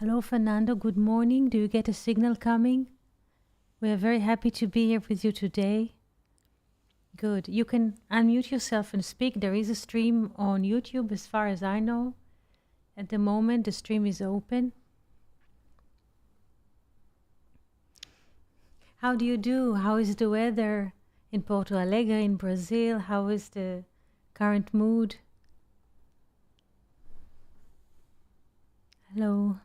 Hello, Fernando. Good morning. Do you get a signal coming? We are very happy to be here with you today. Good. You can unmute yourself and speak. There is a stream on YouTube, as far as I know. At the moment, the stream is open. How do you do? How is the weather in Porto Alegre, in Brazil? How is the current mood? Hello.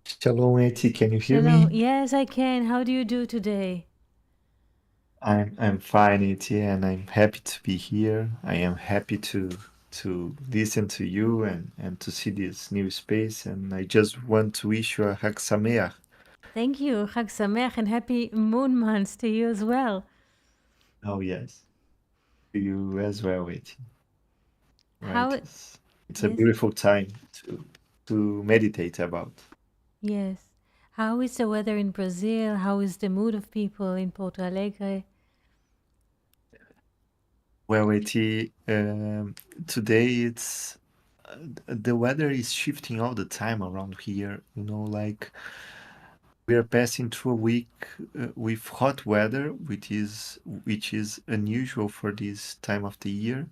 Shalom, Eti. Can you hear Shalom. me? Yes, I can. How do you do today? I'm fine, Eti, and I'm happy to be here. I am happy to listen to you and to see this new space. And I just want to wish you a Hag Sameach. Thank you. Chag Sameach and happy moon months to you as well. Oh yes, to you as well, Eti. Right? How? It's a Yes. beautiful time to meditate about. Yes. How is the weather in Brazil? How is the mood of people in Porto Alegre? Well, Eti, today it's the weather is shifting all the time around here. Like we are passing through a week with hot weather, which is unusual for this time of the year,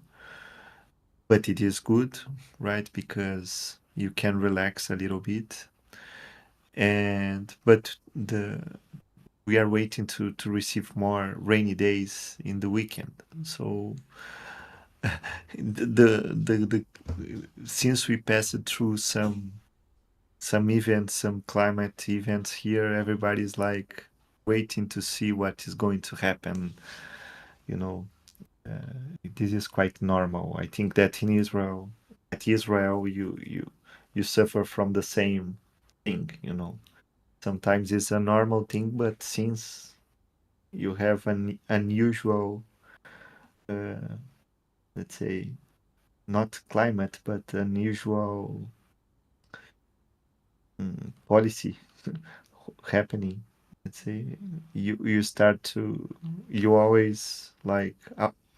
but it is good, right? Because you can relax a little bit, and but the we are waiting to receive more rainy days in the weekend. So the since we passed through some events, some climate events here, everybody's like waiting to see what is going to happen. You know, this is quite normal. I think that in Israel, you suffer from the same thing. Sometimes it's a normal thing, but since you have an unusual, uh, let's say, not climate, but unusual policy happening, let's say, you always like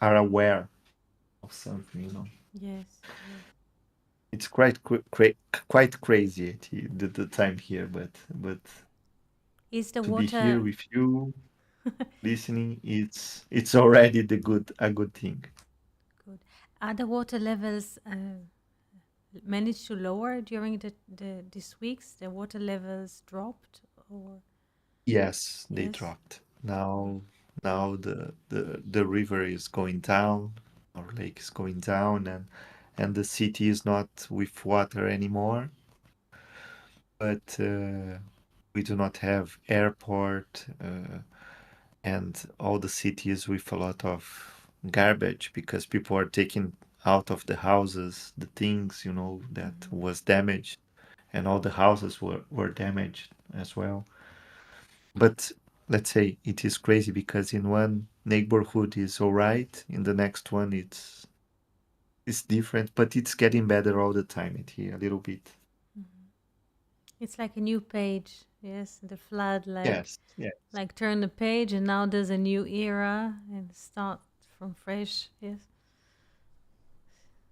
are aware of something. Yes. Yes. It's quite crazy the time here, but Is the to be here water with you listening, it's already a good thing. good? Are the water levels managed to lower during these weeks? The water levels dropped, or Yes, they yes? dropped. Now the river is going down, our lake is going down, and the city is not with water anymore. But we do not have airport, and all the cities with a lot of garbage because people are taking out of the houses the things that Mm-hmm. was damaged, and all the houses were damaged as well. But let's say it is crazy because in one neighborhood is all right, in the next one it's different, but it's getting better all the time here a little bit. Mm-hmm. It's like a new page. Yes, the flood, Yes, yeah, like turn the page, and now there's a new era and start from fresh. Yes.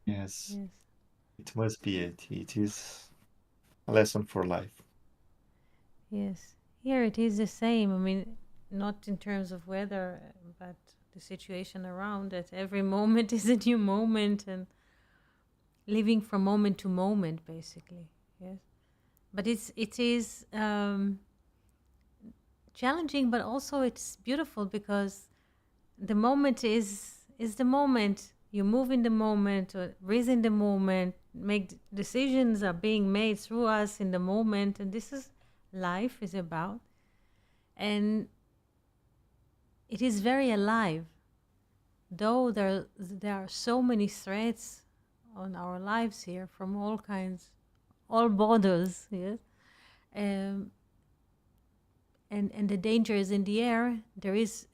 yes, Yes. it must be it is a lesson for life. Yes, here it is the same. I mean, not in terms of weather, but the situation around it. Every moment is a new moment, and living from moment to moment, basically. Yes, but it is challenging, but also it's beautiful because the moment is the moment. You move in the moment, or breathe in the moment. Make decisions are being made through us in the moment, and this is life is about. And it is very alive, though there are so many threats on our lives here from all kinds, all borders. Yes, um, and the danger is in the air. There is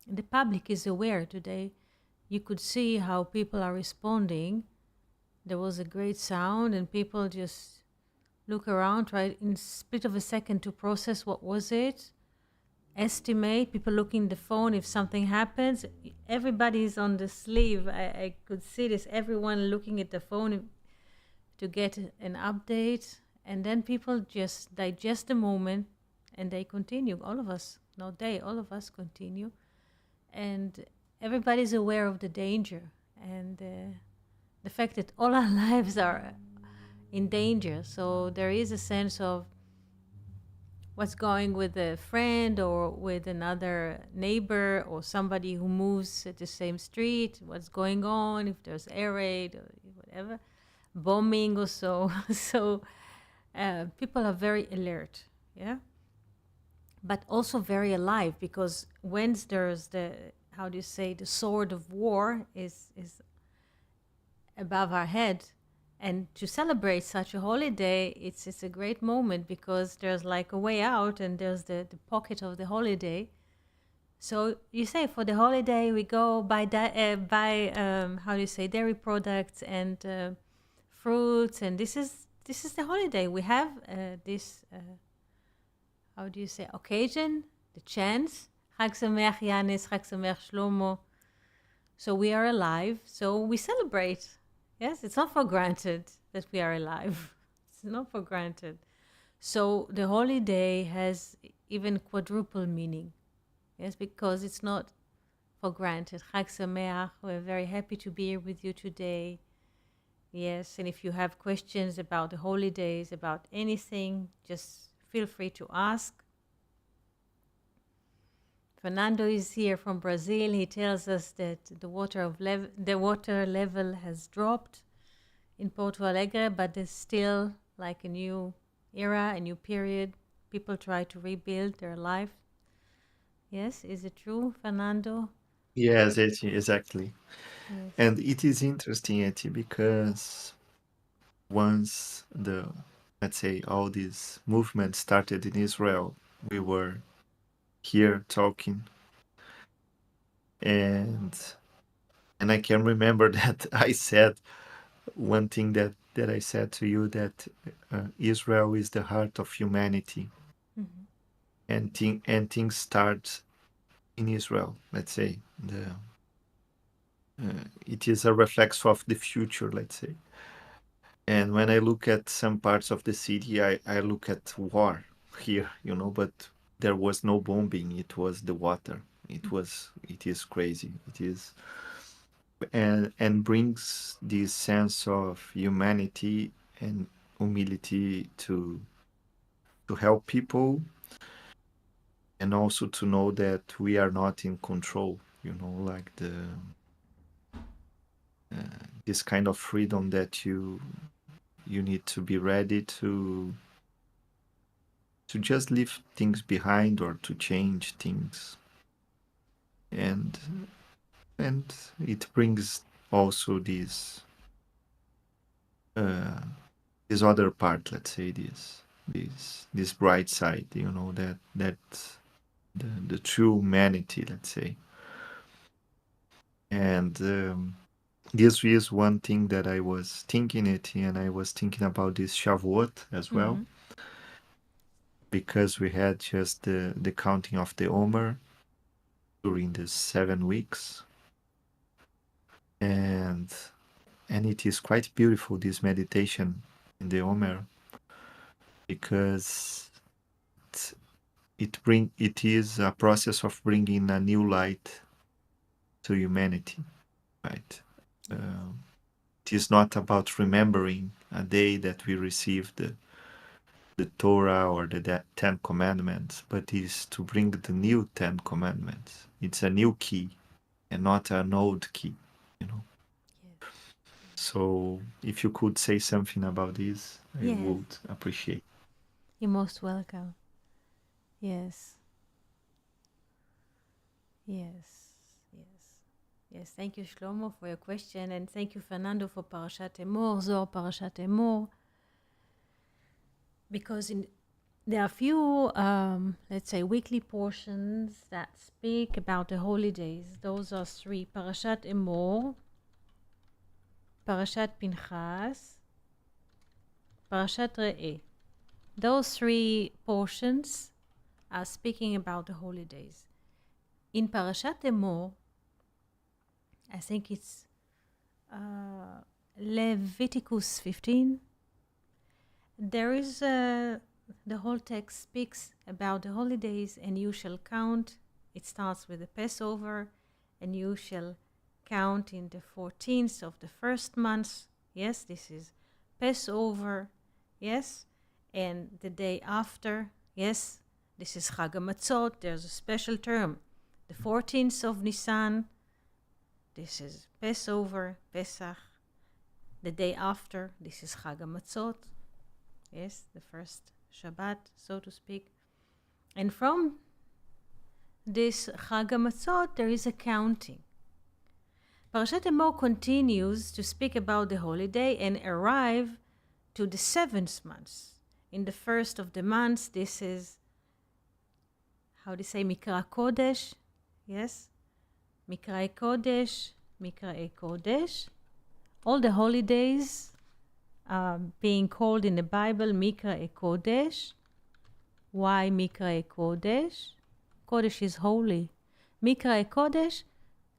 the public is aware today. You could see how people are responding. There was a great sound, and people just look around, try in split of a second to process what was it, estimate. People looking the phone if something happens. Everybody's on the sleeve. I could see this. Everyone looking at the phone to get an update, and then people just digest the moment and they continue. All of us, not they, all of us continue, and everybody's aware of the danger and the fact that all our lives are in danger. So there is a sense of what's going with a friend or with another neighbor or somebody who moves at the same street, what's going on, if there's air raid or whatever, bombing or so. So people are very alert, yeah, but also very alive, because when there's the, how do you say, the sword of war is above our head, and to celebrate such a holiday, it's a great moment, because there's like a way out and there's the pocket of the holiday. So you say for the holiday we go buy how do you say, dairy products and fruits, and this is the holiday. We have this how do you say, occasion, the chance. Chag Sameach Yanis, Chag Sameach Shlomo. So we are alive, so we celebrate. Yes, it's not for granted that we are alive. It's not for granted. So the holiday has even quadruple meaning. Yes, because it's not for granted. Chag Sameach, we're very happy to be here with you today. Yes, and if you have questions about the holidays, about anything, just feel free to ask. Fernando is here from Brazil. He tells us that the water level has dropped in Porto Alegre, but there's still like a new era, a new period. People try to rebuild their life. Yes, is it true, Fernando? Yes, exactly. Yes. And it is interesting, Eti, because once let's say, all this movement started in Israel, we were here talking, and I can remember that I said one thing that I said to you, that Israel is the heart of humanity, Mhm. and things start in Israel. Let's say it is a reflex of the future. Let's say, and when I look at some parts of the city, I look at war here, but there was no bombing. It was the water. It is crazy. It is, and brings this sense of humanity and humility to help people, and also to know that we are not in control, like this kind of freedom that you need to be ready to just leave things behind or to change things, and and it brings also uh, this other part, let's say, this bright side, that the true humanity, let's say. And this is one thing that I was thinking it, and I was thinking about this Shavuot as well, Mhm. because we had just the counting of the Omer during the 7 weeks, and it is quite beautiful, this meditation in the Omer, because it, it is a process of bringing a new light to humanity, right? Yes. It is not about remembering a day that we received the Torah or the Ten Commandments, but is to bring the new Ten Commandments. It's a new key and not an old key, you know. Yes. So if you could say something about this, I Yes. would appreciate. You're most welcome. Yes. Yes. Yes. Yes. Thank you, Shlomo, for your question, and thank you, Fernando, for Parashat Emor, Zohar Parashat Emor, because there are few, let's say, weekly portions that speak about the holidays. Those are three: Parashat Emor, Parashat Pinchas, Parashat Re'eh. Those three portions are speaking about the holidays. In Parashat Emor, I think it's Leviticus 15. There is the whole text speaks about the holidays, and you shall count. It starts with the Passover, and you shall count in the 14th of the first month. Yes, this is Passover. Yes, and the day after. Yes, this is Chag HaMatzot. There's a special term. The 14th of Nisan. This is Passover, Pesach. The day after, this is Chag HaMatzot. Yes, the first Shabbat, so to speak. And from this Chag HaMatzot, there is a counting. Parashat Emor continues to speak about the holiday and arrive to the 7th month. In the first of the months, this is, how do you say, Mikra Kodesh? Yes? Mikra Kodesh, Mikra Kodesh. All the holidays being called in the Bible Mikra Kodesh. Why Mikra Kodesh? Kodesh is holy. Mikra Kodesh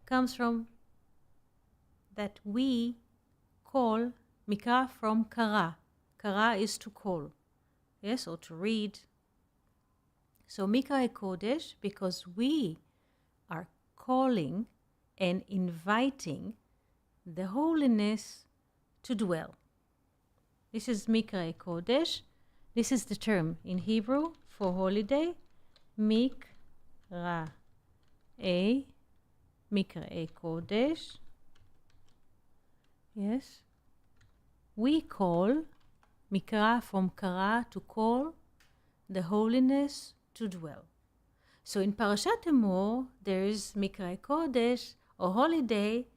comes from that we call Mikra from Kara. Kara is to call, yes, or to read. So Mikra Kodesh, because we are calling and inviting the holiness to dwell. This is Mikra Kodesh. This is the term in Hebrew for holiday. Mikra Kodesh. Yes. We call Mikra from Kara, to call the holiness to dwell. So in Parashat Emor, there is Mikra Kodesh, or holiday,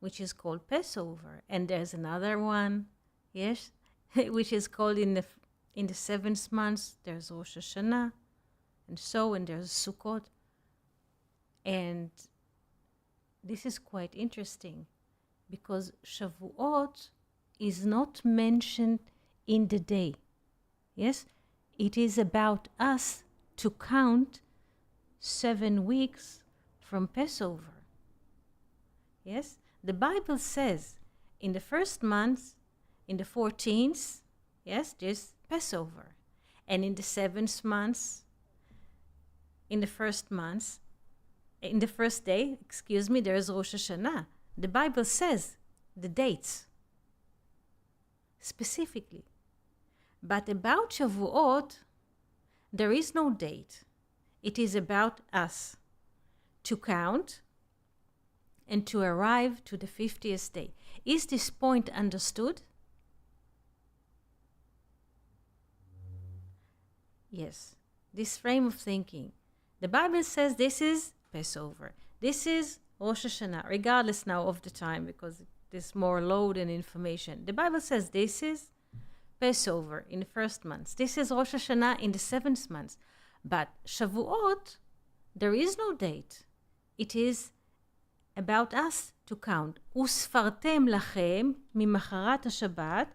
which is called Passover, and there's another one, yes, which is called in the 7th month. There's Rosh Hashanah, and there's Sukkot, and this is quite interesting because Shavuot is not mentioned in the day. Yes, it is about us to count 7 weeks from Passover. Yes, the Bible says in the first month, in the 14th, yes, there's Passover. And in the 7th month, in the first day, there's Rosh Hashanah. The Bible says the dates specifically. But about Shavuot, there is no date. It is about us to count and to arrive to the 50th day. Is this point understood? Yes. This frame of thinking. The Bible says this is Passover. This is Rosh Hashanah, regardless now of the time, because there's more load and information. The Bible says this is Passover in the first month. This is Rosh Hashanah in the 7th month. But Shavuot, there is no date. It is about us to count. וספרתם לכם ממחרת השבת,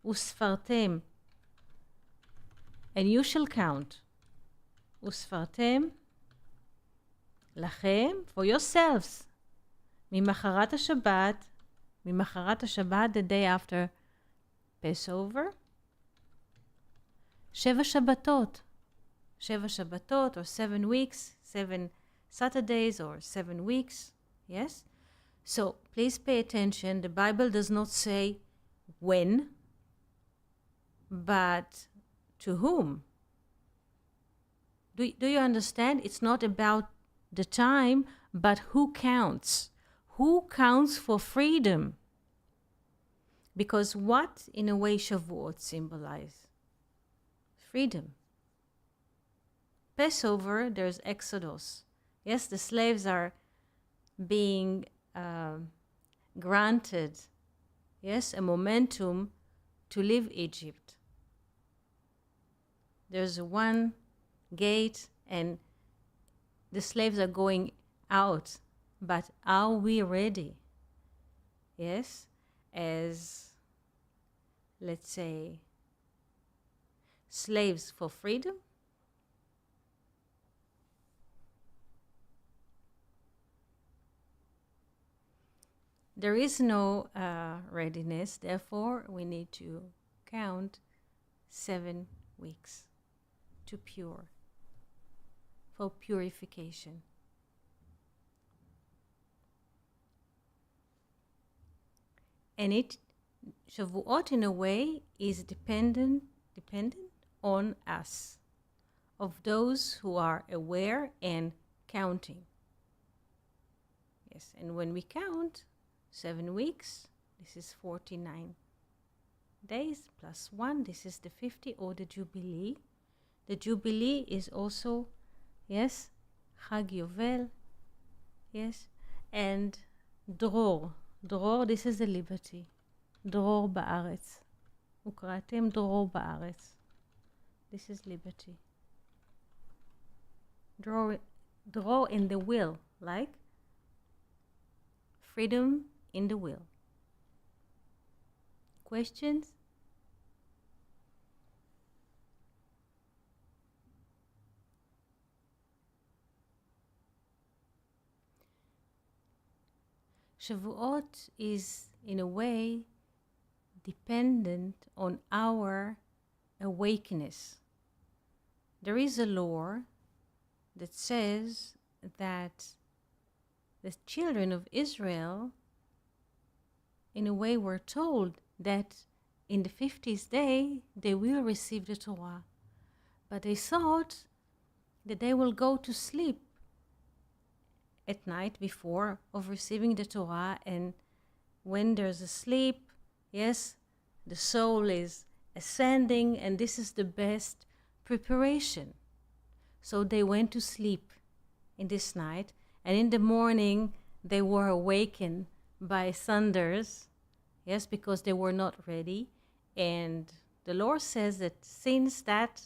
וספרתם, and you shall count. וספרתם לכם, for yourselves, ממחרת השבת, the day after Passover, 7 שבתות, or 7 weeks, 7 Saturdays, or 7 weeks. Yes? So please pay attention. The Bible does not say when, but to whom. Do you understand? It's not about the time, but who counts. Who counts for freedom? Because what, in a way, Shavuot symbolize? Freedom. Passover, there's Exodus. Yes, the slaves are being granted, yes, a momentum to leave Egypt. There's one gate and the slaves are going out. But are we ready? Yes, as, let's say, slaves for freedom? there is no readiness. Therefore, we need to count 7 weeks to pure, for purification. And Shavuot in a way is dependent on us, of those who are aware and counting. Yes, and when we count 7 weeks, this is 49 days plus 1, this is the 50, or the Jubilee. The Jubilee is also, yes, Chag Yovel, yes, and Dror. Dror, this is the liberty. Dror ba'aretz. Ukratem Dror ba'aretz. This is liberty. Dror in the will, like freedom in the will. Questions? Shavuot is, in a way, dependent on our awakeness. There is a law that says that the children of Israel, in a way, were told that in the 50th day they will receive the Torah. But they thought that they will go to sleep at night before of receiving the Torah, and when there's a sleep, yes, the soul is ascending, and this is the best preparation. So they went to sleep in this night, and in the morning they were awakened by thunders, yes, because they were not ready. And the Lord says that since that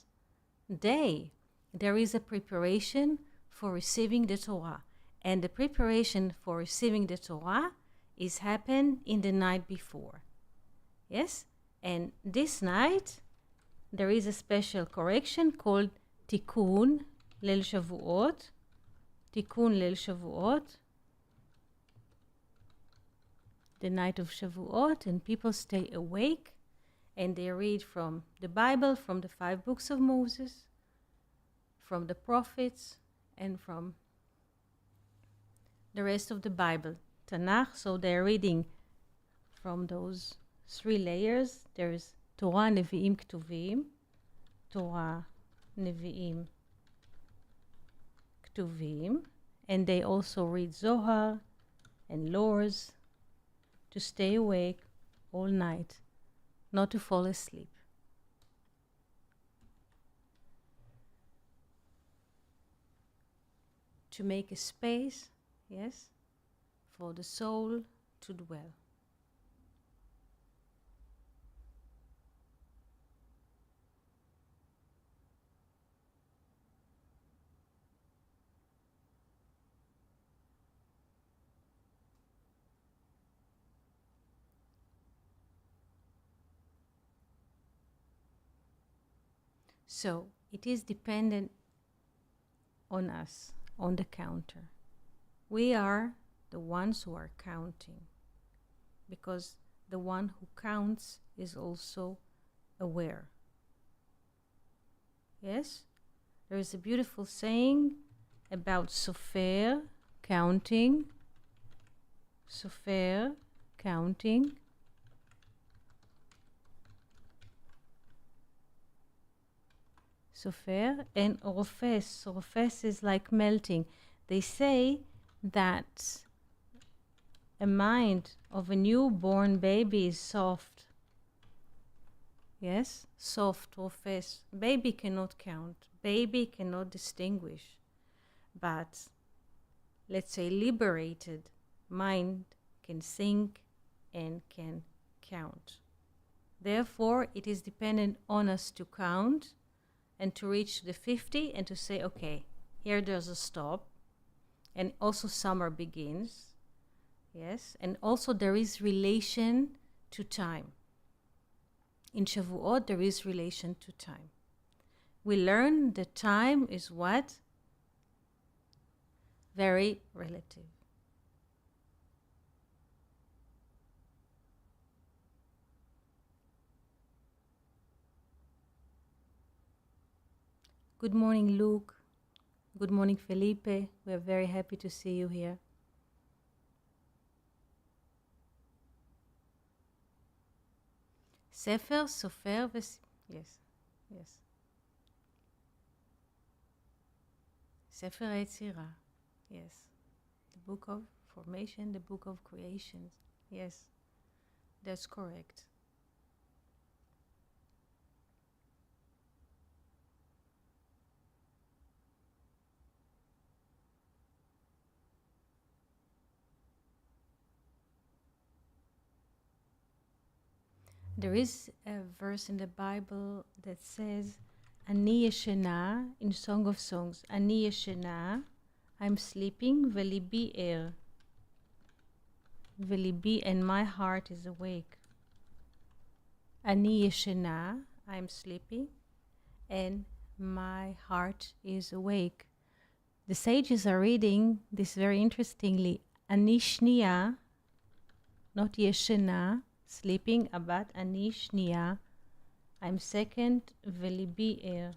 day there is a preparation for receiving the Torah. And the preparation for receiving the Torah is happened in the night before. Yes? And this night, there is a special correction called Tikkun Leil Shavuot. Tikkun Leil Shavuot. The night of Shavuot, and people stay awake and they read from the Bible, from the 5 books of Moses, from the prophets, and from the rest of the Bible, Tanakh. So they're reading from those 3 layers. There is Torah, Nevi'im, Ketuvim. Torah, Nevi'im, Ketuvim. And they also read Zohar and laws to stay awake all night, not to fall asleep. To make a space, yes, for the soul to dwell. So it is dependent on us, on the counter. We are the ones who are counting, because the one who counts is also aware. Yes? There is a beautiful saying about Sofer, counting. Sofer, counting. Sofer, and Rofes. Rofes is like melting. They say that a mind of a newborn baby is soft. Yes, soft, Rofes. Baby cannot count. Baby cannot distinguish. But let's say liberated mind can think and can count. Therefore, it is dependent on us to count and to reach the 50 and to say, okay, here there's a stop. And also summer begins. Yes, and also there is relation to time. In Shavuot, there is relation to time. We learn that time is what? Very relative. Good morning, Luke. Good morning, Felipe. We are very happy to see you here. Sefer, Sofer, yes, yes. Sefer Yetzirah, yes. The book of formation, the book of creations. Yes, that's correct. There is a verse in the Bible that says, Ani yeshena, in Song of Songs, Ani yeshena, I'm sleeping, velibi er. Velibi, and my heart is awake. Ani yeshena, I'm sleeping, and my heart is awake. The sages are reading this very interestingly. Ani shniya, not yeshena, sleeping, but ani shniya, I'm second, velibi er.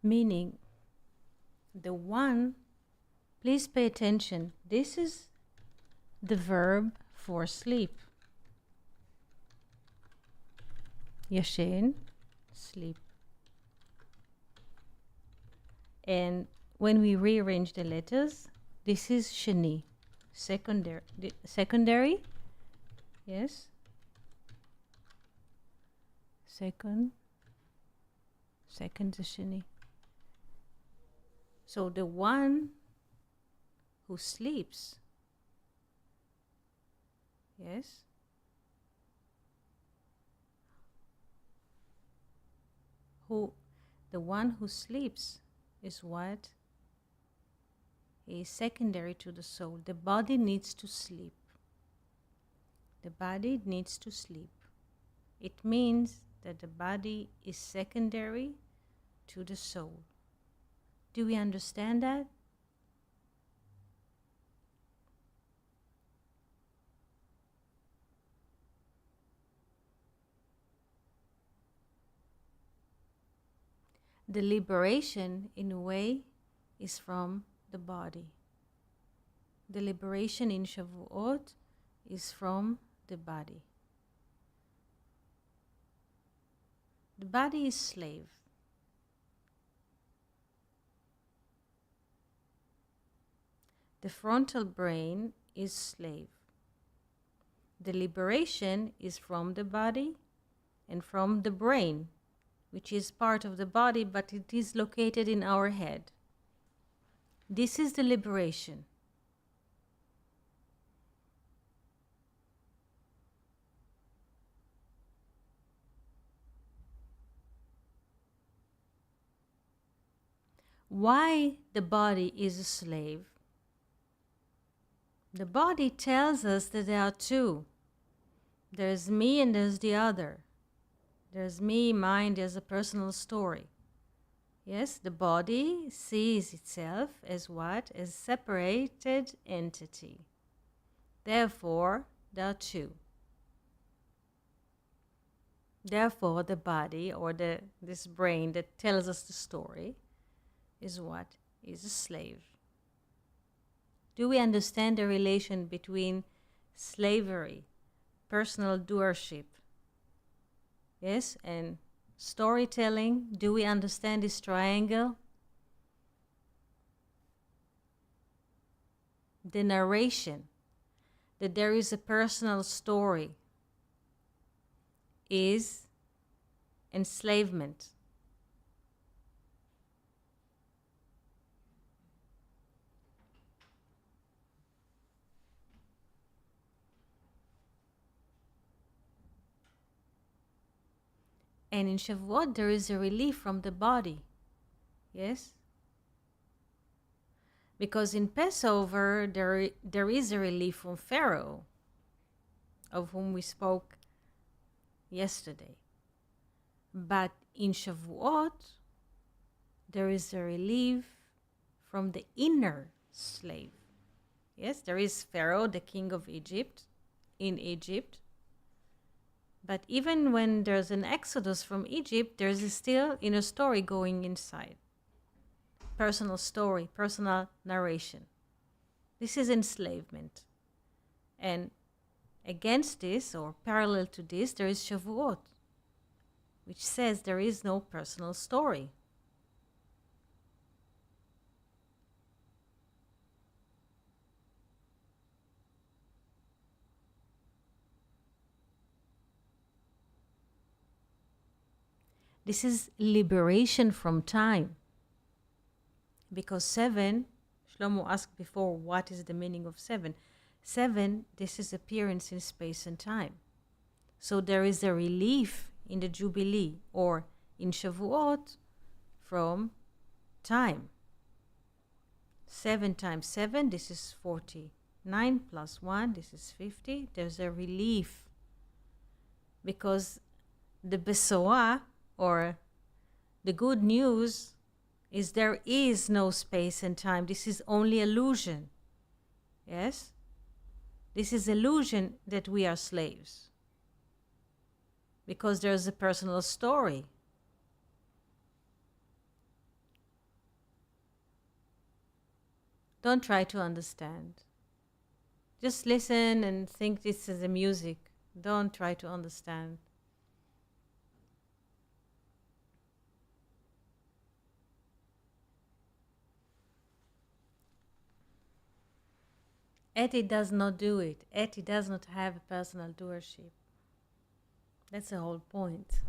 Meaning, the one, please pay attention, this is the verb for sleep. Yashen, sleep. And when we rearrange the letters, this is sheni, secondary, yes, second is sheni. So the one who sleeps, yes, the one who sleeps is what is secondary to the soul. The body needs to sleep. The body needs to sleep. It means that the body is secondary to the soul. Do we understand that? The liberation, in a way, is from the body. The liberation in Shavuot is from the body. The body is slave. The frontal brain is slave. The liberation is from the body and from the brain, which is part of the body, but it is located in our head. This is the liberation. Why the body is a slave? The body tells us that there are two. There's me and there's the other. There's me, mine, there's a personal story. Yes, the body sees itself as what? As separated entity. Therefore, there are two. Therefore, the body, or this brain that tells us the story, is what? Is a slave. Do we understand the relation between slavery, personal doership, yes, and storytelling? Do we understand this triangle? The narration, that there is a personal story, is enslavement. And in Shavuot, there is a relief from the body. Yes? Because in Passover, there is a relief from Pharaoh, of whom we spoke yesterday. But in Shavuot, there is a relief from the inner slave. Yes, there is Pharaoh, the king of Egypt, in Egypt. But even when there's an exodus from Egypt, there's still inner story going inside. Personal story, personal narration. This is enslavement. And against this, or parallel to this, there is Shavuot, which says there is no personal story. This is liberation from time. Because 7, Shlomo asked before, what is the meaning of 7? 7, this is appearance in space and time. So there is a relief in the Jubilee or in Shavuot from time. 7 times 7, this is 40. 9 plus 1, this is 50. There's a relief. Because the Besorah, or the good news, is there is no space and time. This is only illusion. Yes? This is illusion that we are slaves. Because there's a personal story. Don't try to understand. Just listen and think this is a music. Don't try to understand. Eti does not do it. Eti does not have a personal doership. That's the whole point.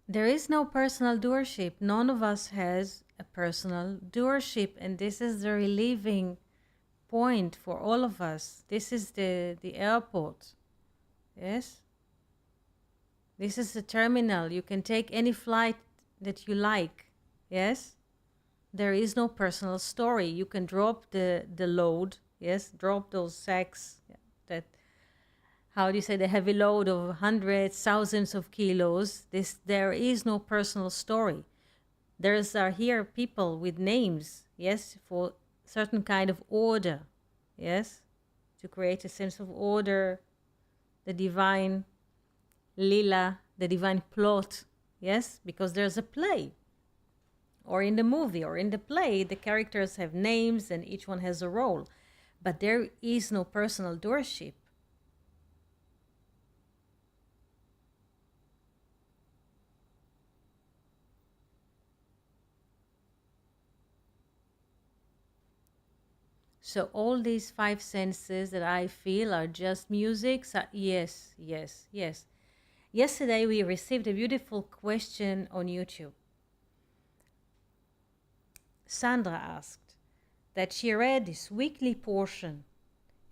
There is no personal doership. None of us has a personal doership, and this is the relieving point for all of us. This is the airport. Yes? This is the terminal. You can take any flight that you like. Yes? There is no personal story. You can drop the load. Yes? Drop those sacks that, how do you say, the heavy load of hundreds, thousands of kilos. There is no personal story. Are here people with names, yes, for certain kind of order, yes, to create a sense of order, the divine lila, the divine plot, yes, because there's a play. Or in the movie or in the play, the characters have names and each one has a role. But there is no personal doership. So all these 5 senses that I feel are just music. So yes, yes, yes. Yesterday we received a beautiful question on YouTube. Sandra asked that she read this weekly portion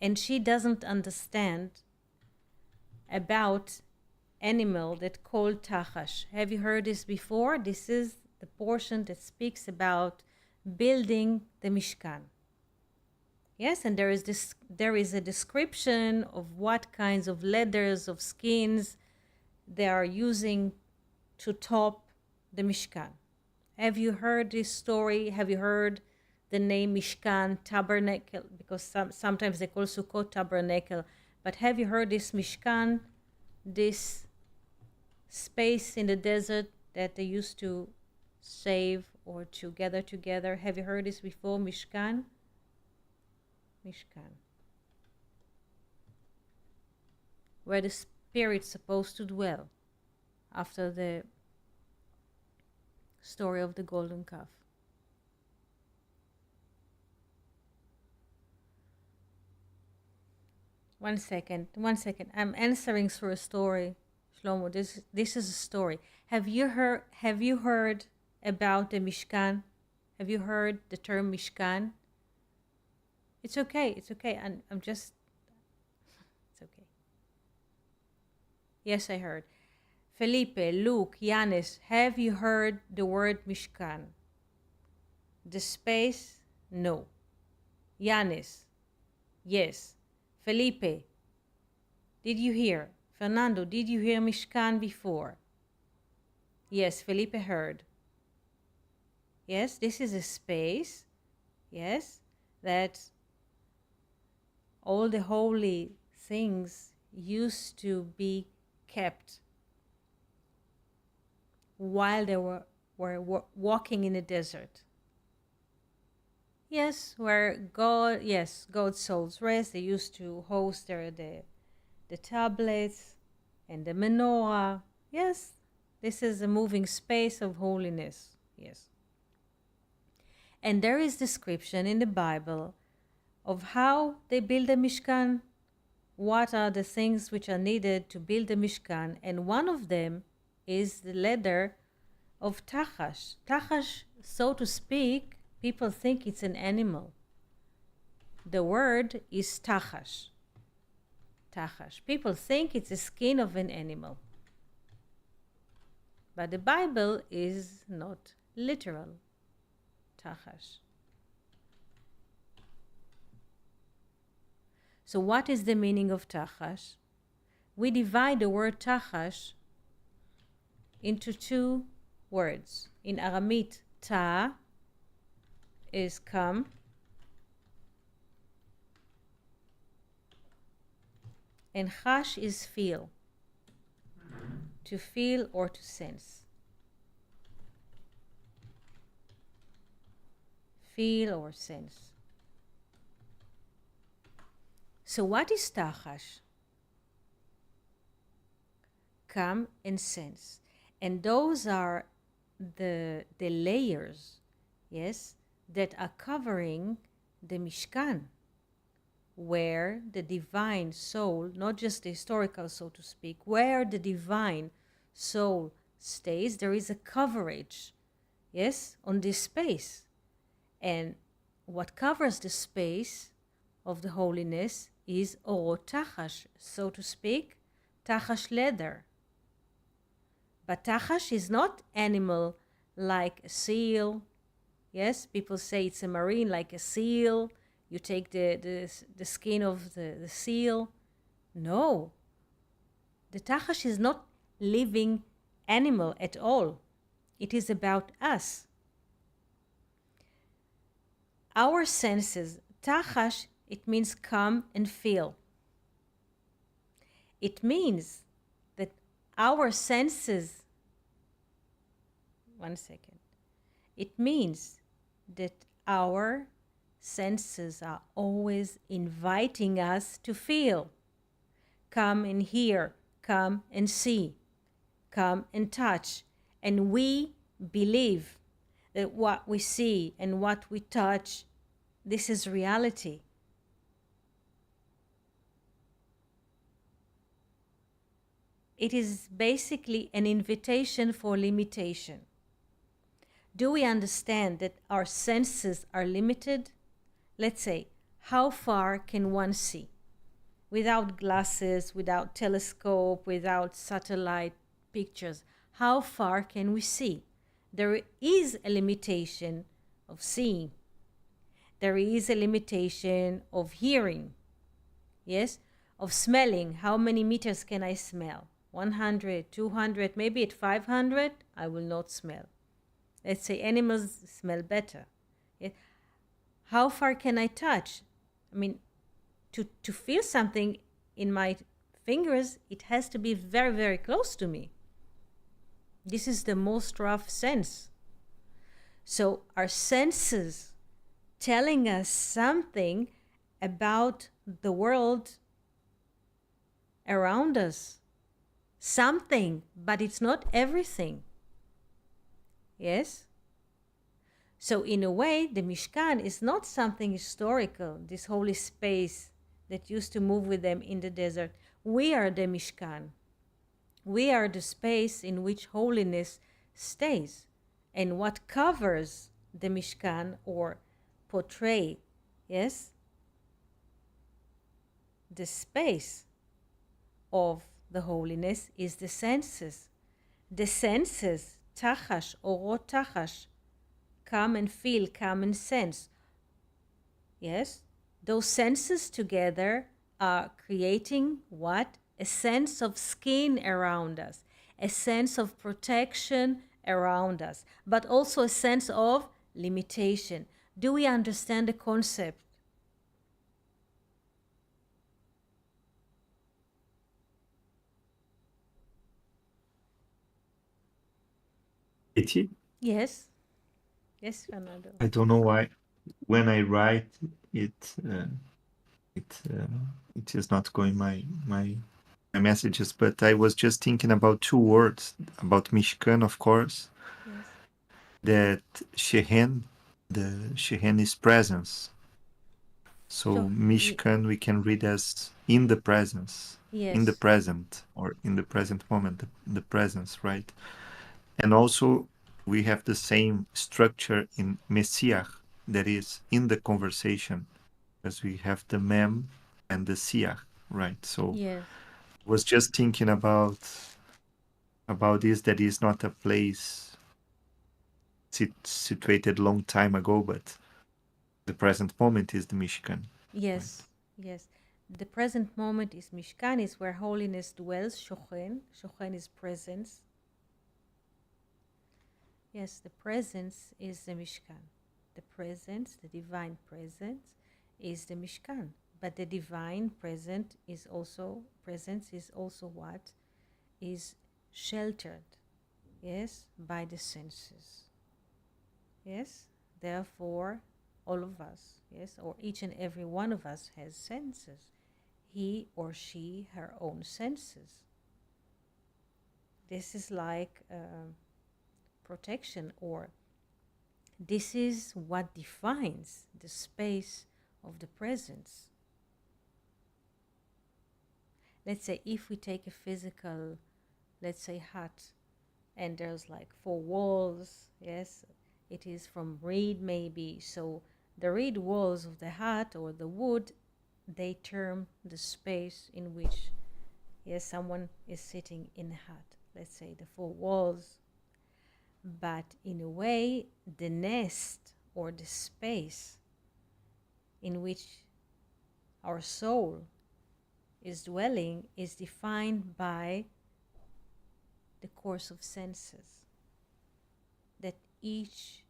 and she doesn't understand about animal that called Tachash. Have you heard this before? This is the portion that speaks about building the Mishkan. Yes, and there is a description of what kinds of leathers, of skins they are using to top the Mishkan. Have you heard this story? Have you heard the name Mishkan, tabernacle? Because sometimes they call Sukkot tabernacle. But have you heard this Mishkan, this space in the desert that they used to save or to gather together? Have you heard this before, Mishkan? Mishkan, where the spirit's supposed to dwell after the story of the golden calf. One second. I'm answering through a story, Shlomo. This is a story. Have you heard about the Mishkan? Have you heard the term Mishkan? It's okay. I'm just, it's okay. Yes, I heard. Felipe, Luke, Yanis, have you heard the word Mishkan? The space? No. Yanis? Yes. Felipe, did you hear? Fernando, did you hear Mishkan before? Yes, Felipe heard. Yes, this is a space, yes, that all the holy things used to be kept while they were walking in the desert. Yes, where God's souls rest. They used to host the tablets and the menorah. Yes, this is a moving space of holiness. Yes. And there is description in the Bible of how they build the Mishkan, what are the things which are needed to build the Mishkan, and one of them is the leather of Tachash. Tachash, so to speak, people think it's an animal. The word is Tachash. Tachash. People think it's the skin of an animal. But the Bible is not literal. Tachash. So what is the meaning of Tachash? We divide the word Tachash into two words. In Aramaic, ta is come, and chash is feel, to feel or to sense. Feel or sense. So what is tachash? Come and sense. And those are the layers, yes, that are covering the Mishkan, where the divine soul, not just the historical, so to speak, where the divine soul stays, there is a coverage, yes, on this space. And what covers the space of the holiness is orot tachash, so to speak, tachash leather. But tachash is not animal like a seal. Yes, people say it's a marine like a seal. You take the skin of the seal. No. The tachash is not living animal at all. It is about us. Our senses, tachash, it means come and feel. It means that our senses, one second, it means that our senses are always inviting us to feel. Come and hear, come and see, come and touch. And we believe that what we see and what we touch, this is reality. It is basically an invitation for limitation. Do we understand that our senses are limited? Let's say, how far can one see? Without glasses, without telescope, without satellite pictures, how far can we see? There is a limitation of seeing. There is a limitation of hearing. Yes? Of smelling. How many meters can I smell? 100, 200, maybe at 500, I will not smell. Let's say animals smell better. Yeah? How far can I touch? I mean, to feel something in my fingers, it has to be very, very close to me. This is the most rough sense. So our senses telling us something about the world around us. Something, but it's not everything. Yes? So in a way, the Mishkan is not something historical, this holy space that used to move with them in the desert. We are the Mishkan. We are the space in which holiness stays. And what covers the Mishkan or portray, yes, the space of the holiness is the senses. The senses, tachash, orot tachash, come and feel, come and sense. Yes, those senses together are creating what? A sense of skin around us. a sense of protection around us, but also a sense of limitation. Do we understand the concept? Iti? Yes. Yes, Fernando. I don't know why. When I write it, it it is not going my messages. But I was just thinking about two words about Mishkan, of course. Yes. That Shehen, the Shehen is presence. So So, Mishkan we can read as in the presence, in the yes. present, or in the present moment, the presence, right? And also we have the same structure in Messiah, that is in the conversation, as we have the mem and the siach, right? So Yes. was just thinking about this, that is not a place situated long time ago, but the present moment is the Mishkan, right? Yes. Yes. The present moment is Mishkan, is where holiness dwells. Shochen. Shochen is presence. Yes, the presence is the Mishkan. The presence, the divine presence, is the Mishkan. But the divine presence is also what is sheltered, yes, by the senses. Yes, therefore, all of us, yes, or each and every one of us has senses. He or she, her own senses. This is like protection, or this is what defines the space of the presence. Let's say if we take a physical, let's say, hut, and there's like four walls, yes, it is from reed maybe. So the reed walls of the hut or the wood, they term the space in which, yes, someone is sitting in a hut. Let's say the four walls. But in a way, the nest or the space in which our soul is dwelling is defined by the course of senses that each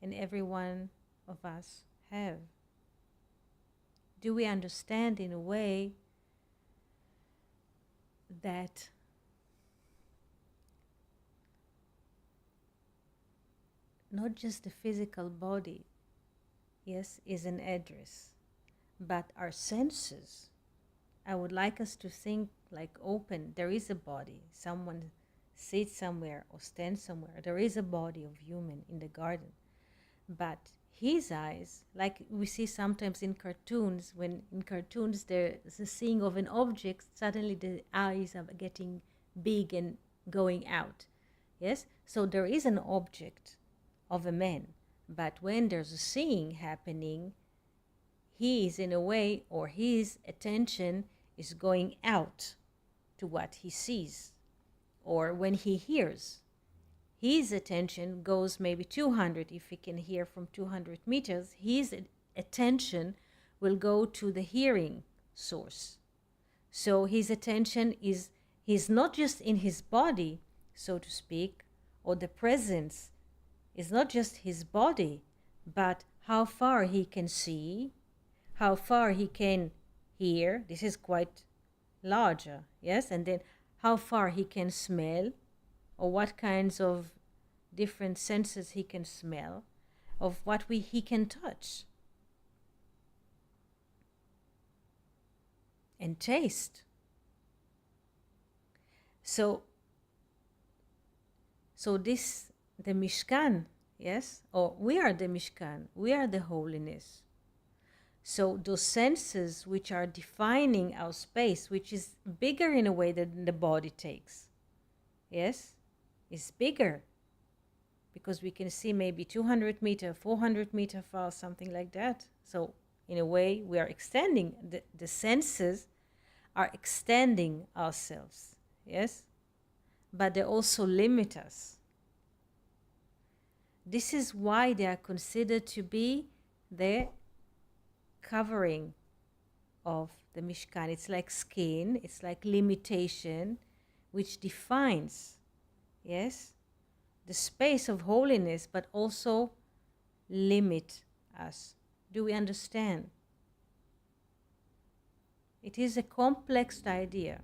and every one of us have. Do we understand in a way that not just the physical body, yes, is an address, but our senses? I would like us to think like open. There is a body. Someone sits somewhere or stands somewhere. There is a body of human in the garden. But his eyes, like we see sometimes in cartoons, when in cartoons there's a seeing of an object, suddenly the eyes are getting big and going out. Yes? So there is an object of a man. But when there's a seeing happening, he is in a way, or his attention is going out to what he sees. Or when he hears, his attention goes maybe 200. If he can hear from 200 meters, his attention will go to the hearing source. So his attention is, he's not just in his body, so to speak, or the presence is not just his body, but how far he can see, how far he can hear. This is quite larger, yes? And then how far he can smell, or what kinds of different senses he can smell, of what he can touch and taste. So this, the Mishkan, yes, or we are the Mishkan, we are the holiness. So those senses which are defining our space, which is bigger in a way than the body takes, yes, is bigger, because we can see maybe 200 meter, 400 meter far, something like that. So in a way, we are extending, the senses are extending ourselves, yes, but they also limit us. This is why they are considered to be the covering of the Mishkan. It's like skin, it's like limitation, which defines, yes, the space of holiness, but also limit us. Do we understand? It is a complex idea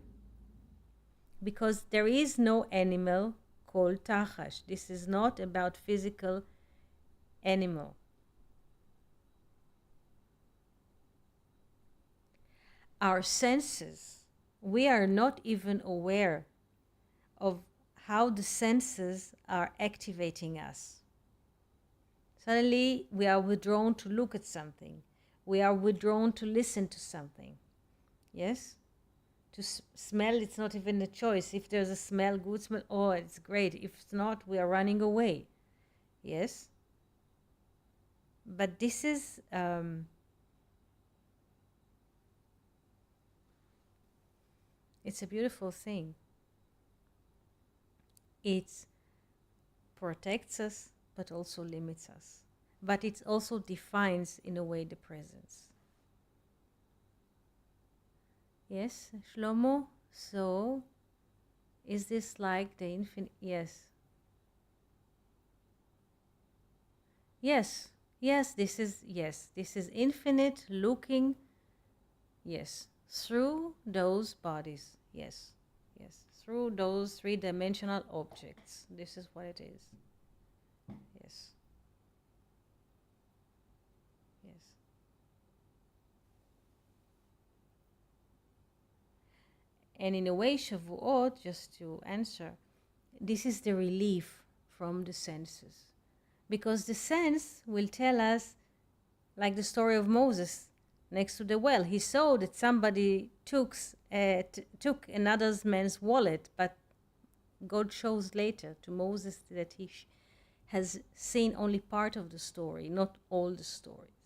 because there is no animal called tachash. This is not about physical animal. Our senses, we are not even aware of how the senses are activating us. Suddenly, we are withdrawn to look at something. We are withdrawn to listen to something. Yes? To smell, it's not even a choice. If there's a smell, good smell, oh, it's great. If it's not, we are running away. Yes? But this is... it's a beautiful thing. It protects us, but also limits us. But it also defines, in a way, the presence. Yes, Shlomo? So, is this like the infinite? Yes. Yes. Yes, this is infinite looking, yes, through those bodies. Yes. Yes. Through those three-dimensional objects. This is what it is. Yes. Yes. And in a way, Shavuot, just to answer, this is the relief from the senses. Because the sense will tell us, like the story of Moses next to the well. He saw that somebody took another man's wallet, but God shows later to Moses that he has seen only part of the story, not all the stories.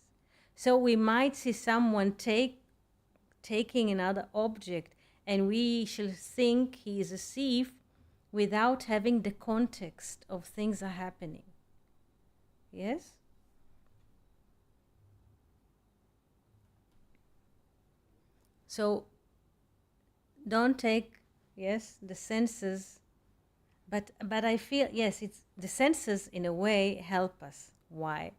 So we might see someone taking another object, and we shall think he is a thief without having the context of things are happening. Yes? So don't take, yes, the senses, but I feel, yes, it's the senses in a way help us. Why?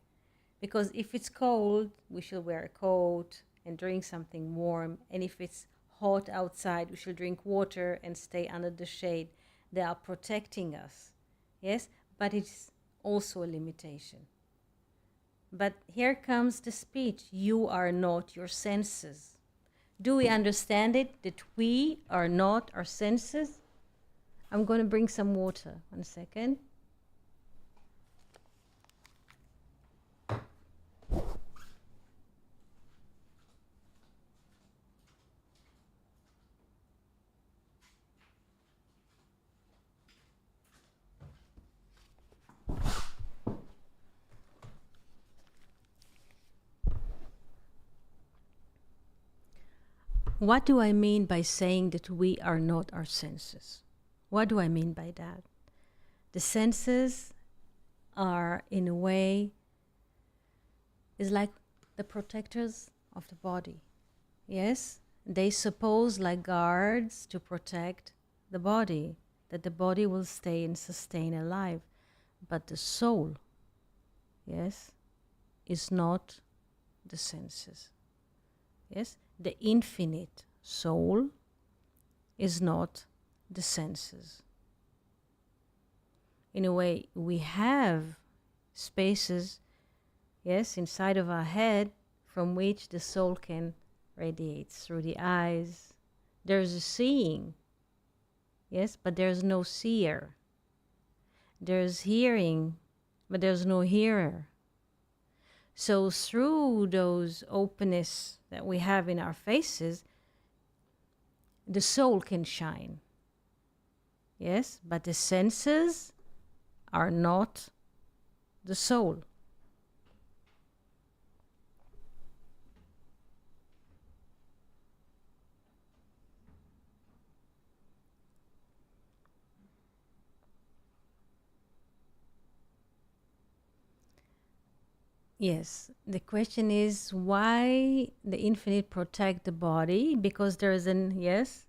Because if it's cold, we should wear a coat and drink something warm. And if it's hot outside, we should drink water and stay under the shade. They are protecting us. Yes? But it's also a limitation. But here comes the speech. You are not your senses. Do we understand it, that we are not our senses? I'm going to bring some water. 1 second. What do I mean by saying that we are not our senses? What do I mean by that? The senses are, in a way, is like the protectors of the body. Yes? They suppose like guards to protect the body, that the body will stay and sustain alive. But the soul, yes, is not the senses. Yes? The infinite soul is not the senses. In a way, we have spaces, yes, inside of our head from which the soul can radiate through the eyes. There's a seeing, yes, but there's no seer. There's hearing, but there's no hearer. So through those openness that we have in our faces, the soul can shine. Yes, but the senses are not the soul. Yes, the question is why the infinite protect the body? Because there is an, yes,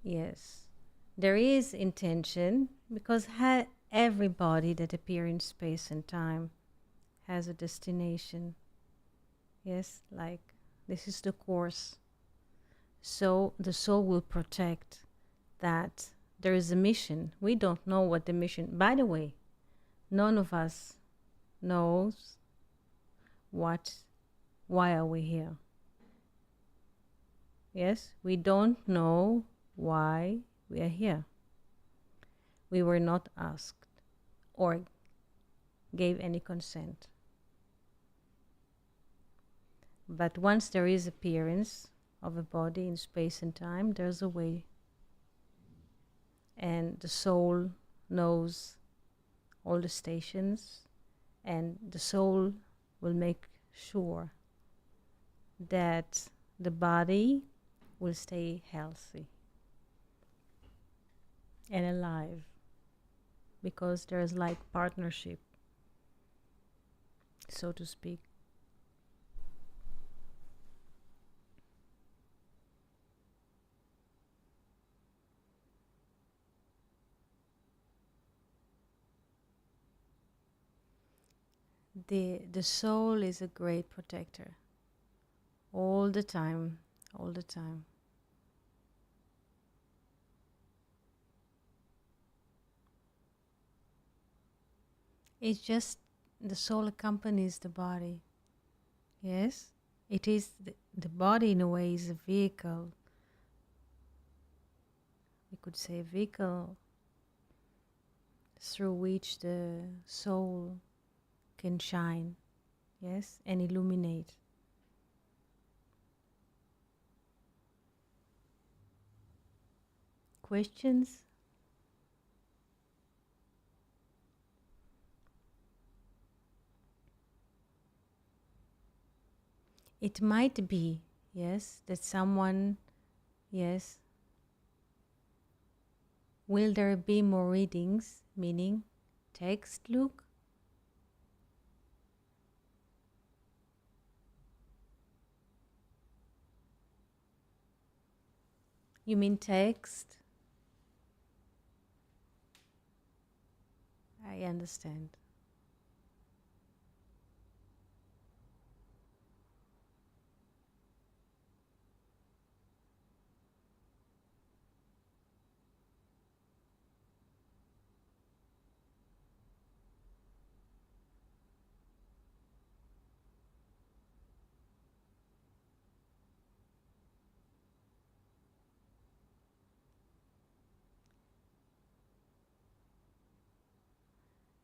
yes. there is intention because everybody that appears in space and time has a destination. Yes, like this is the course. So the soul will protect that there is a mission. We don't know what the mission. By the way, none of us knows why are we here. Yes, we don't know why we are here. We were not asked or gave any consent. But once there is appearance of a body in space and time, there's a way. And the soul knows all the stations, and the soul will make sure that the body will stay healthy and alive, because there's like partnership, so to speak. The soul is a great protector all the time, all the time. It's just the soul accompanies the body. Yes, it is the body in a way is a vehicle. We could say a vehicle through which the soul can shine, yes, and illuminate. Questions? It might be, yes, that someone, yes. Will there be more readings, meaning text, Luke? You mean text? I understand.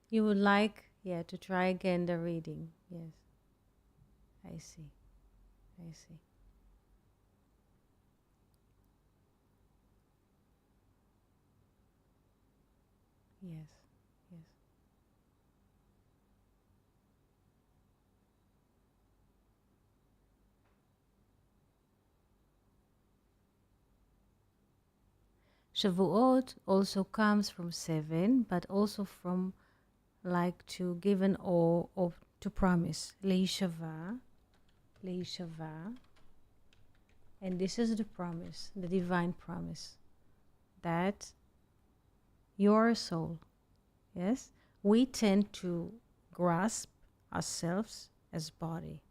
You would like, yeah, to try again the reading. Yes, I see. I see. Yes, yes. Shavuot also comes from 7, but also from like to give an oath or to promise. Leishava, leishava. And this is the promise, the divine promise, that your soul, yes, we tend to grasp ourselves as body.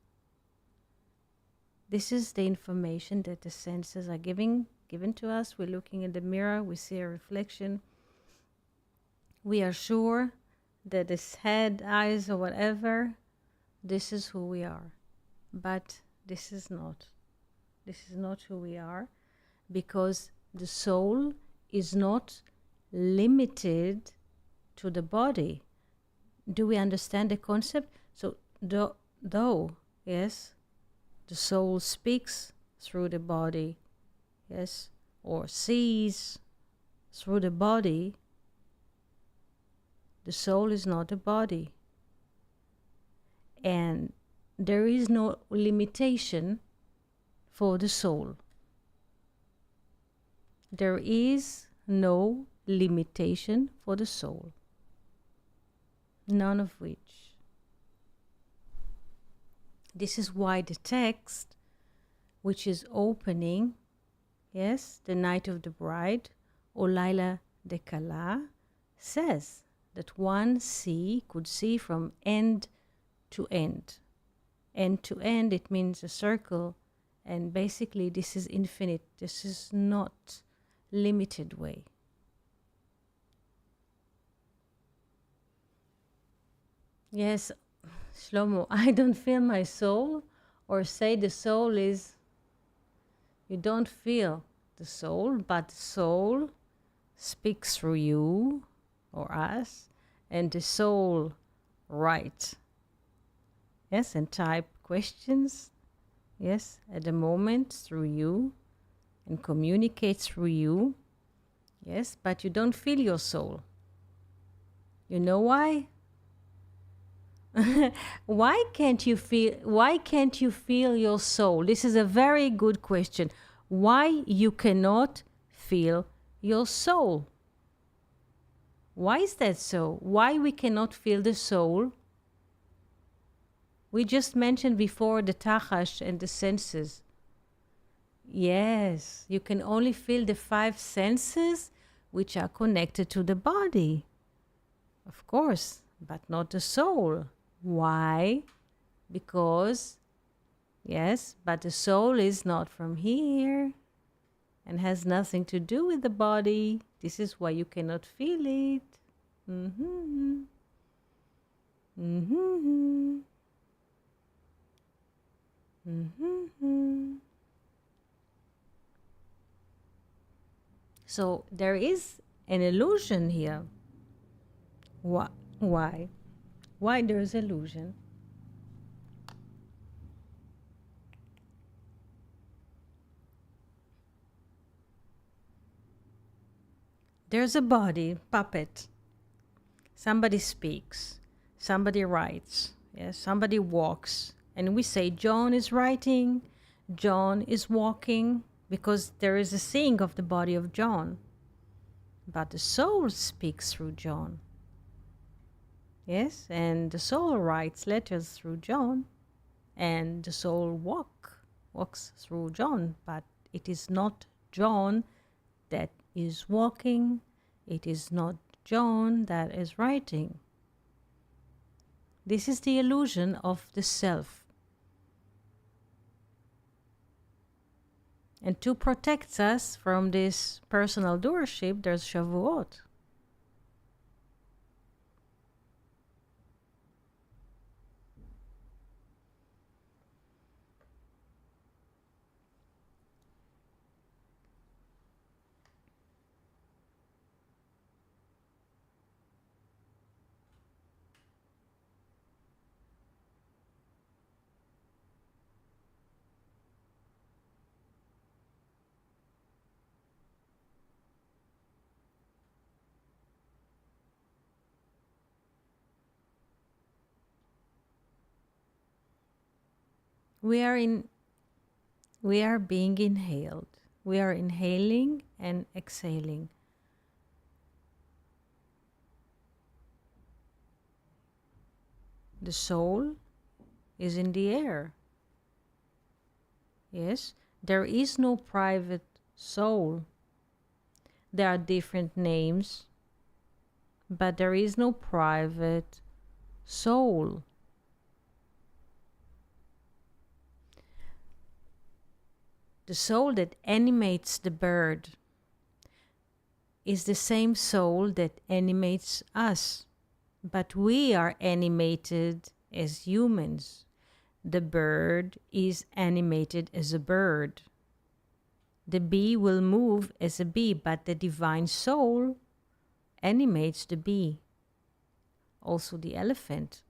This is the information that the senses are given to us. We're looking in the mirror, we see a reflection. We are sure that this head, eyes, or whatever, this is who we are. But this is not. This is not who we are, because the soul is not limited to the body. Do we understand the concept? So though, yes, the soul speaks through the body, yes, or sees through the body, the soul is not a body. And there is no limitation for the soul. There is no limitation for the soul. None of which. This is why the text, which is opening, yes, the night of the bride, Olaila de Kala says that one could see from end to end. End to end, it means a circle, and basically this is infinite. This is not limited way. Yes, Shlomo, I don't feel my soul, or say the soul is, you don't feel the soul, but the soul speaks through you or us, and the soul writes. Yes, and type questions, yes, at the moment through you, and communicates through you. Yes, but you don't feel your soul. You know why? Why can't you feel your soul? This is a very good question. Why you cannot feel your soul? Why is that so? Why we cannot feel the soul? We just mentioned before the tachash and the senses. Yes, you can only feel the 5 senses which are connected to the body. Of course, but not the soul. Why? Because, yes, but the soul is not from here and has nothing to do with the body. This is why you cannot feel it. Mm-hmm. Mm-hmm. Mm-hmm. So there is an illusion here. Why? Why there's illusion? There's a body, puppet. Somebody speaks. Somebody writes. Yes, somebody walks. And we say John is writing, John is walking, because there is a seeing of the body of John. But the soul speaks through John. Yes, and the soul writes letters through John, and the soul walks through John, but it is not John that is walking, it is not John that is writing. This is the illusion of the self. And to protect us from this personal doership, there's Shavuot. We are being inhaled. We are inhaling and exhaling. The soul is in the air. Yes, there is no private soul. There are different names, but there is no private soul. The soul that animates the bird is the same soul that animates us, but we are animated as humans. The bird is animated as a bird. The bee will move as a bee, but the divine soul animates the bee. Also the elephant.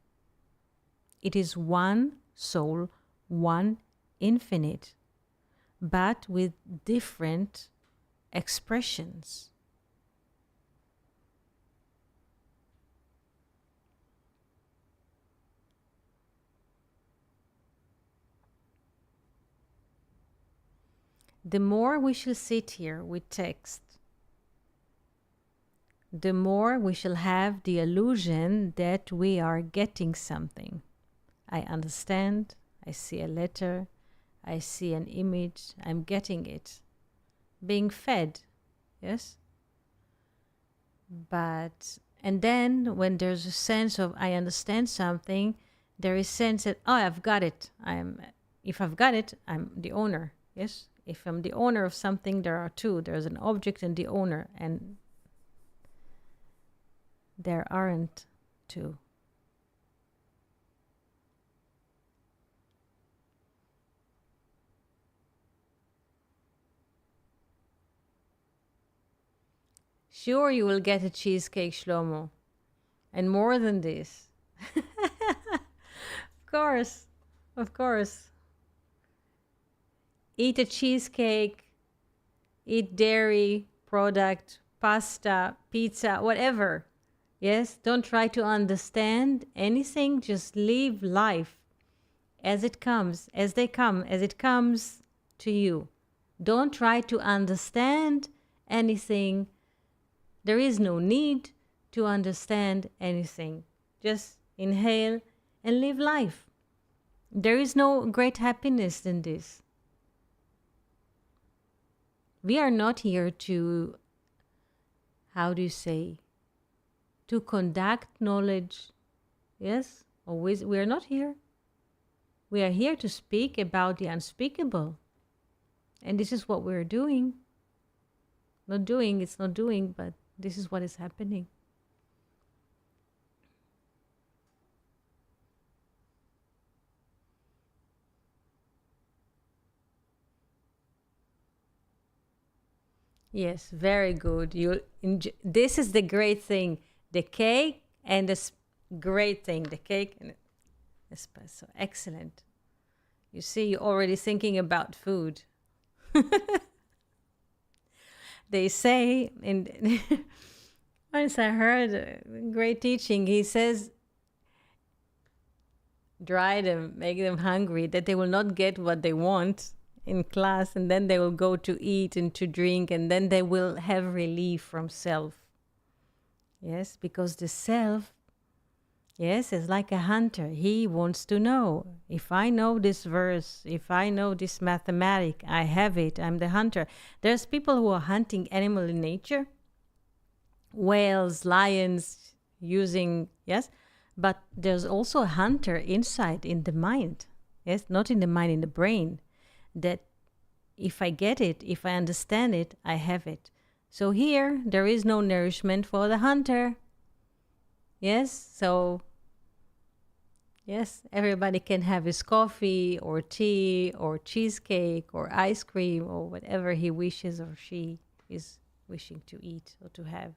It is one soul, one infinite, but with different expressions. The more we shall sit here with text, the more we shall have the illusion that we are getting something. I understand, I see a letter, I see an image, I'm getting it. Being fed, yes? But, and then when there's a sense of I understand something, there is sense that, oh, I've got it. If I've got it, I'm the owner. Yes. If I'm the owner of something, there are two. There's an object and the owner, and there aren't two. Sure, you will get a cheesecake, Shlomo. And more than this. Of course. Of course. Eat a cheesecake, eat dairy product, pasta, pizza, whatever. Yes, don't try to understand anything, just live life as it comes, as they come, as it comes to you. Don't try to understand anything. There is no need to understand anything. Just inhale and live life. There is no great happiness than this. We are not here to, how do you say, to conduct knowledge. Yes, always, we are not here. We are here to speak about the unspeakable. And this is what we're doing. Not doing, it's not doing, but this is what is happening. Yes, very good. This is the great thing. The cake and the great thing. The cake and espresso. Excellent. You see, you're already thinking about food. They say, and once I heard a great teaching, he says, dry them, make them hungry, that they will not get what they want in class, and then they will go to eat and to drink, and then they will have relief from self. Yes, because the self, yes, is like a hunter. He wants to know. If I know this verse, if I know this mathematic, I have it, I'm the hunter. There's people who are hunting animal in nature, whales, lions, using, yes, but there's also a hunter inside in the mind. Yes, not in the mind, in the brain, that if I get it, if I understand it, I have it. So here, there is no nourishment for the hunter. Yes, so yes, everybody can have his coffee or tea or cheesecake or ice cream or whatever he wishes or she is wishing to eat or to have.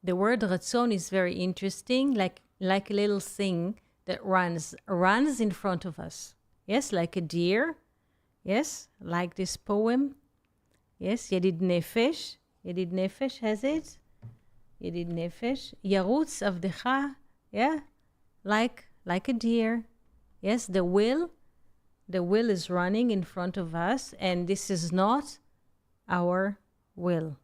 The word ratzon is very interesting, like a little thing that runs in front of us. Yes, like a deer. Yes, like this poem. Yes, Yedid Nefesh. Yedid Nefesh has it. Yedid Nefesh. Yarutz Avdecha. Yeah, like a deer. Yes, the will is running in front of us, and this is not our will.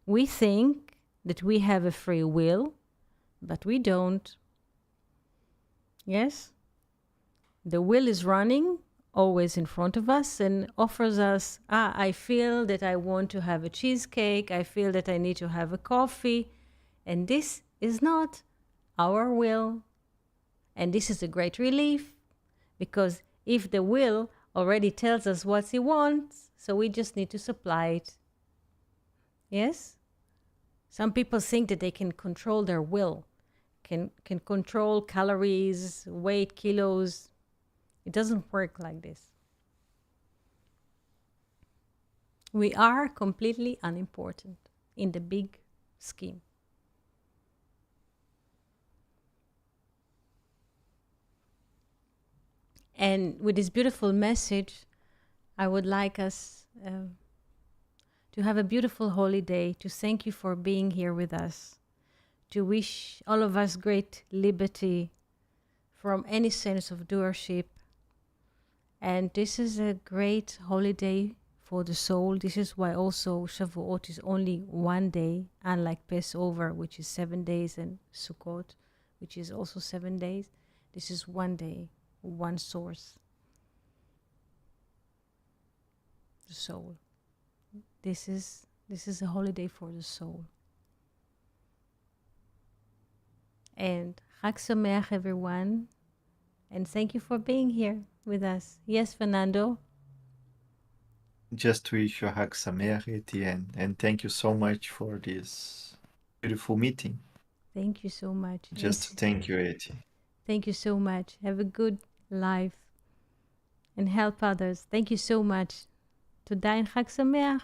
We think that we have a free will, but we don't. Yes? The will is running always in front of us and offers us, I feel that I want to have a cheesecake, I feel that I need to have a coffee, and this is not our will. And this is a great relief, because if the will already tells us what he wants, so we just need to supply it. Yes? Some people think that they can control their will, can control calories, weight, kilos. It doesn't work like this. We are completely unimportant in the big scheme. And with this beautiful message, I would like us to have a beautiful holiday, to thank you for being here with us, to wish all of us great liberty from any sense of doership. And this is a great holiday for the soul. This is why also Shavuot is only one day, unlike Passover, which is 7 days, and Sukkot, which is also 7 days. This is one day, one source, the soul. this is a holiday for the soul. And Chag Sameach, everyone. And thank you for being here with us. Yes, Fernando? Just wish you a Hag Sameach, Eti, and thank you so much for this beautiful meeting. Thank you so much. Just to thank you, Eti. Thank you so much. Have a good life and help others. Thank you so much. Toda en Chag Sameach.